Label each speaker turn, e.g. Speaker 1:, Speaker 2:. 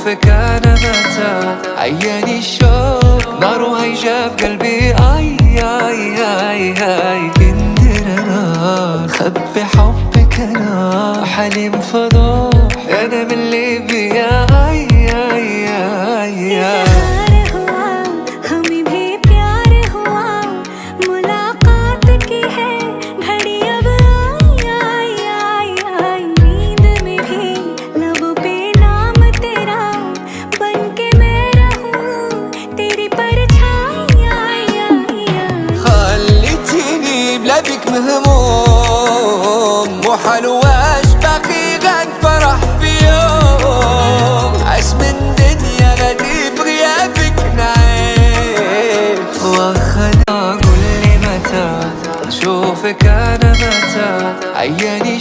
Speaker 1: اشوفك انا متى عياني الشوق نار وهيجة في قلبي. اي اي اي اي كندر انا خبي حبك انا حليم فضوح انا من ليبيا. اي اي اي اي بك مهموم وحلوة باقي غن فرح في يوم عاش من دنيا غادي بغيابك نعيش. واخا قولي متى نشوفك انا متى عياني